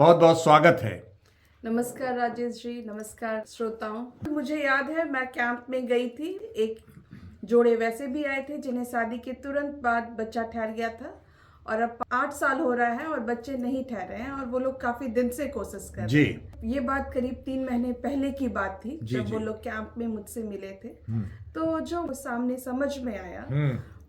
बहुत बहुत स्वागत है। नमस्कार राजेश जी, नमस्कार श्रोताओं। मुझे याद है मैं कैंप में गई थी, एक जोड़े वैसे भी आए थे जिन्हें शादी के तुरंत बाद बच्चा ठहर गया था और अब 8 साल हो रहा है और बच्चे नहीं ठहरे हैं और वो लोग काफी दिन से कोशिश कर रहे हैं। ये बात करीब 3 महीने पहले की बात थी जब वो लोग कैंप में मुझसे मिले थे। तो जो सामने समझ में आया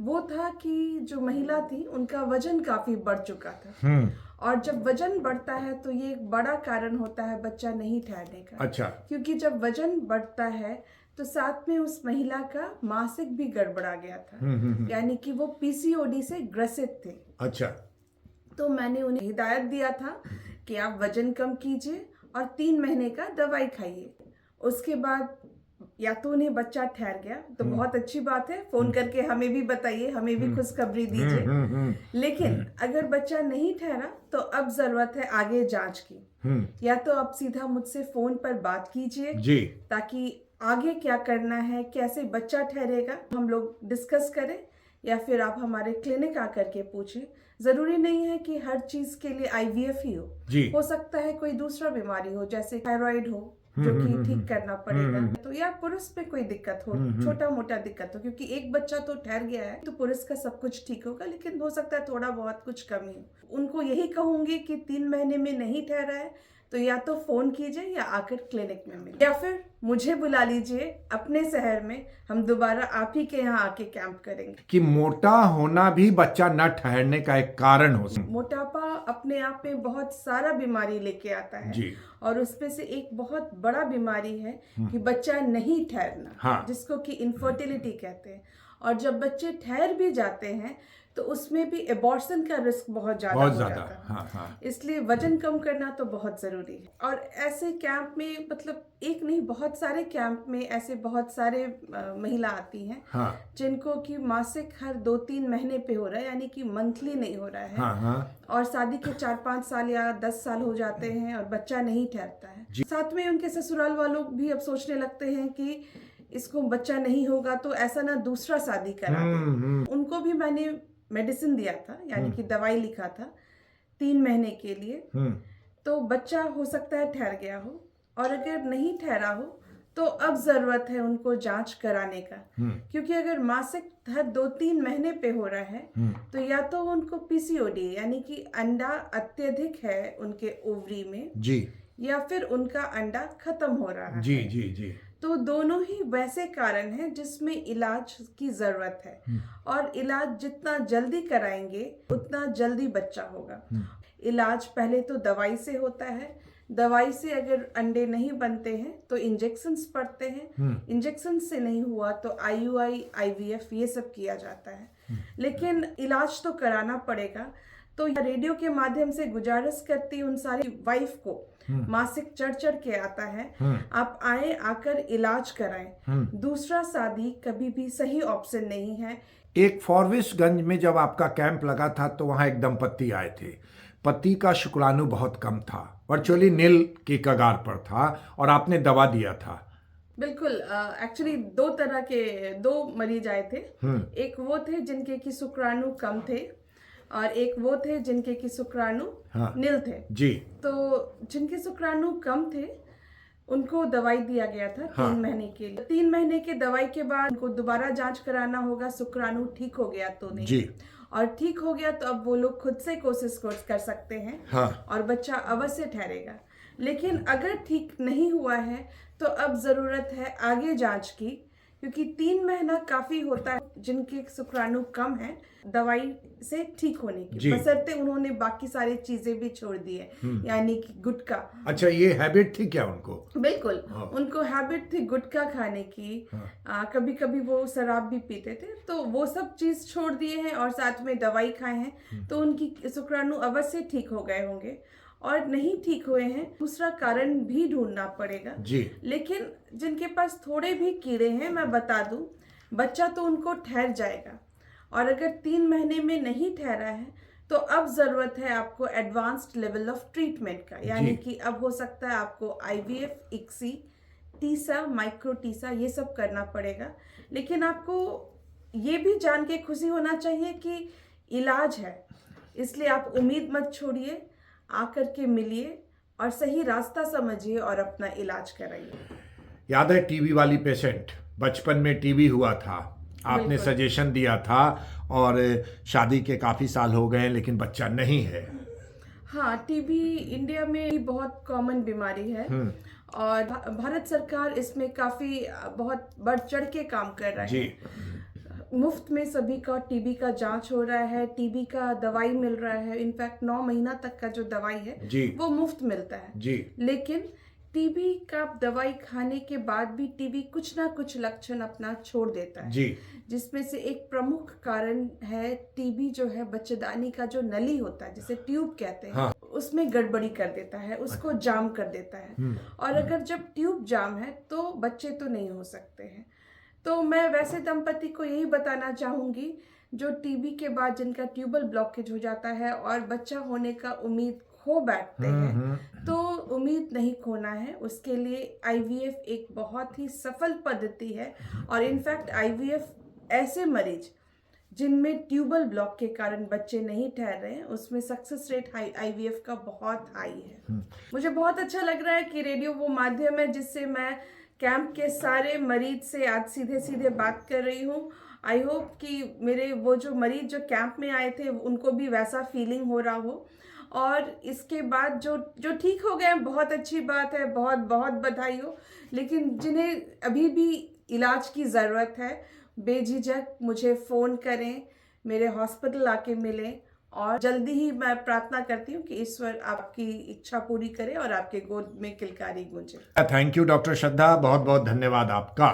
वो था कि जो महिला थी उनका वजन काफी बढ़ चुका था और जब वजन बढ़ता है तो ये एक बड़ा कारण होता है बच्चा नहीं ठहरने का। अच्छा। क्योंकि जब वजन बढ़ता है तो साथ में उस महिला का मासिक भी गड़बड़ा गया था, यानी कि वो पीसीओडी से ग्रसित थे। अच्छा। तो मैंने उन्हें हिदायत दिया था कि आप वजन कम कीजिए और 3 महीने का दवाई खाइए। उसके बाद या तो उन्हें बच्चा ठहर गया तो बहुत अच्छी बात है, फोन करके हमें भी बताइए, हमें भी खुशखबरी दीजिए। लेकिन अगर बच्चा नहीं ठहरा तो अब जरूरत है आगे जांच की। या तो आप सीधा मुझसे फोन पर बात कीजिए ताकि आगे क्या करना है, कैसे बच्चा ठहरेगा हम लोग डिस्कस करें, या फिर आप हमारे क्लिनिक आकर के पूछें। जरूरी नहीं है कि हर चीज के लिए आईवीएफ ही हो सकता है कोई दूसरा बीमारी हो, जैसे थायराइड हो जो कि ठीक करना पड़ेगा, तो या पुरुष पे कोई दिक्कत हो, छोटा मोटा दिक्कत हो। क्योंकि एक बच्चा तो ठहर गया है तो पुरुष का सब कुछ ठीक होगा, लेकिन हो सकता है थोड़ा बहुत कुछ कमी हो। उनको यही कहूंगी कि 3 महीने में नहीं ठहरा है तो या तो फोन कीजिए या आकर क्लिनिक में मिलिए, या फिर मुझे बुला लीजिए अपने शहर में, हम दोबारा आप ही के यहाँ आके कैंप करेंगे। कि मोटा होना भी बच्चा न ठहरने का एक कारण हो सकता है। मोटापा अपने आप में बहुत सारा बीमारी लेके आता है और उसमें से एक बहुत बड़ा बीमारी है कि बच्चा नहीं ठहरना, जिसको कि इनफर्टिलिटी कहते हैं। और जब बच्चे ठहर भी जाते हैं तो उसमें भी एबॉर्शन का रिस्क बहुत ज्यादा हो जाता है। इसलिए वजन कम करना तो बहुत जरूरी है। और ऐसे कैंप में, मतलब एक नहीं, बहुत सारे कैंप में ऐसे बहुत सारे महिला आती हैं जिनको कि मासिक हर 2-3 महीने पे हो रहा है, यानी कि मंथली नहीं हो रहा है। और शादी के 4-5 साल या 10 साल हो जाते हैं और बच्चा नहीं ठहरता है। साथ में उनके ससुराल वालों भी अब सोचने लगते हैं कि इसको बच्चा नहीं होगा तो ऐसा ना दूसरा शादी करा दे। उनको भी मैंने मेडिसिन दिया था, यानी कि दवाई लिखा था 3 महीने के लिए। तो बच्चा हो सकता है ठहर गया हो, और अगर नहीं ठहरा हो तो अब जरूरत है उनको जांच कराने का। क्योंकि अगर मासिक हर 2-3 महीने पे हो रहा है तो या तो उनको पीसीओडी यानी कि अंडा अत्यधिक है उनके ओवरी में, या फिर उनका अंडा खत्म हो रहा है। तो दोनों ही वैसे कारण हैं जिसमें इलाज की जरूरत है, और इलाज जितना जल्दी कराएंगे उतना जल्दी बच्चा होगा। इलाज पहले तो दवाई से होता है, दवाई से अगर अंडे नहीं बनते हैं तो इंजेक्शंस पड़ते हैं, इंजेक्शन से नहीं हुआ तो आईयूआई, आईवीएफ ये सब किया जाता है। लेकिन इलाज तो कराना पड़ेगा। तो रेडियो के माध्यम से गुजारिश करती हूँ उन सारी वाइफ को, मासिक चढ़ के आता है, आप आए, आकर इलाज कराएं। दूसरा शादी कभी भी सही ऑप्शन नहीं है। एक फॉरविसगंज में जब आपका कैंप लगा था तो वहां एक दंपत्ति आए थे। पति का शुक्राणु बहुत कम था, वर्चुअली नील की कगार पर था, और आपने दवा दिया था। बिल्कुल। एक्चुअली 2 तरह के 2 मरीज आए थे। एक वो थे जिनके की शुक्राणु कम थे और एक वो थे जिनके की शुक्राणु नील थे। तो जिनके शुक्राणु कम थे उनको दवाई दिया गया था 3 महीने के लिए। 3 महीने के दवाई के बाद उनको दोबारा जांच कराना होगा, शुक्राणु ठीक हो गया तो नहीं। और ठीक हो गया तो अब वो लोग खुद से कोशिश कर सकते हैं और बच्चा अवश्य ठहरेगा। लेकिन अगर ठीक नहीं हुआ है तो अब जरूरत है आगे जांच की, क्योंकि 3 महीना काफी होता है जिनके शुक्राणु कम है दवाई से ठीक होने की, बशर्ते उन्होंने बाकी सारी चीजें भी छोड़ दी है, यानी कि गुटखा। अच्छा, ये हैबिट थी क्या उनको? बिल्कुल, उनको हैबिट थी गुटखा खाने की। कभी कभी वो शराब भी पीते थे, तो वो सब चीज छोड़ दिए हैं और साथ में दवाई खाए हैं, तो उनकी शुक्राणु अवश्य ठीक हो गए होंगे। और नहीं ठीक हुए हैं दूसरा कारण भी ढूंढना पड़ेगा। लेकिन जिनके पास थोड़े भी कीड़े हैं, मैं बता दूं, बच्चा तो उनको ठहर जाएगा। और अगर 3 महीने में नहीं ठहरा है तो अब जरूरत है आपको एडवांस्ड लेवल ऑफ ट्रीटमेंट का, यानी कि अब हो सकता है आपको IVF, ICSI, Tessa, micro Tessa ये सब करना पड़ेगा। लेकिन आपको ये भी जान के खुशी होना चाहिए कि इलाज है, इसलिए आप उम्मीद मत छोड़िए, आकर के मिलिए और सही रास्ता समझिए और अपना इलाज कराइए। याद है टीबी वाली पेशेंट, बचपन में टीबी हुआ था, आपने सजेशन दिया था और शादी के काफ़ी साल हो गए हैं लेकिन बच्चा नहीं है। हाँ, टीबी इंडिया में बहुत कॉमन बीमारी है और भारत सरकार इसमें काफ़ी बहुत बढ़ चढ़ के काम कर रहा जी। है। मुफ्त में सभी का टीबी का जांच हो रहा है, टीबी का दवाई मिल रहा है। इनफैक्ट 9 महीना तक का जो दवाई है जी। वो मुफ्त मिलता है जी। लेकिन टीबी का दवाई खाने के बाद भी टीबी कुछ ना कुछ लक्षण अपना छोड़ देता है जी। जिसमें से एक प्रमुख कारण है टीबी जो है बच्चेदानी का जो नली होता है जिसे ट्यूब कहते हैं। हाँ। उसमें गड़बड़ी कर देता है, उसको जाम कर देता है और अगर जब ट्यूब जाम है तो बच्चे तो नहीं हो सकते हैं। तो मैं वैसे दंपति को यही बताना चाहूँगी जो टीबी के बाद जिनका ट्यूबल ब्लॉकेज हो जाता है और बच्चा होने का उम्मीद खो बैठते हैं तो उम्मीद नहीं खोना है। उसके लिए आईवीएफ एक बहुत ही सफल पद्धति है और इनफैक्ट आईवीएफ ऐसे मरीज जिनमें ट्यूबल ब्लॉक के कारण बच्चे नहीं ठहर रहे हैं उसमें सक्सेस रेट आईवीएफ का बहुत हाई है। मुझे बहुत अच्छा लग रहा है कि रेडियो वो माध्यम है जिससे मैं कैंप के सारे मरीज से आज सीधे सीधे बात कर रही हूँ। आई होप कि मेरे वो जो मरीज जो कैंप में आए थे उनको भी वैसा फीलिंग हो रहा हो और इसके बाद जो ठीक हो गए बहुत अच्छी बात है, बहुत बहुत बधाई हो। लेकिन जिन्हें अभी भी इलाज की ज़रूरत है बेझिझक मुझे फ़ोन करें, मेरे हॉस्पिटल आके मिलें और जल्दी ही मैं प्रार्थना करती हूँ कि ईश्वर आपकी इच्छा पूरी करे और आपके गोद में किलकारी गूंजे। थैंक यू डॉक्टर श्रद्धा, बहुत बहुत धन्यवाद आपका।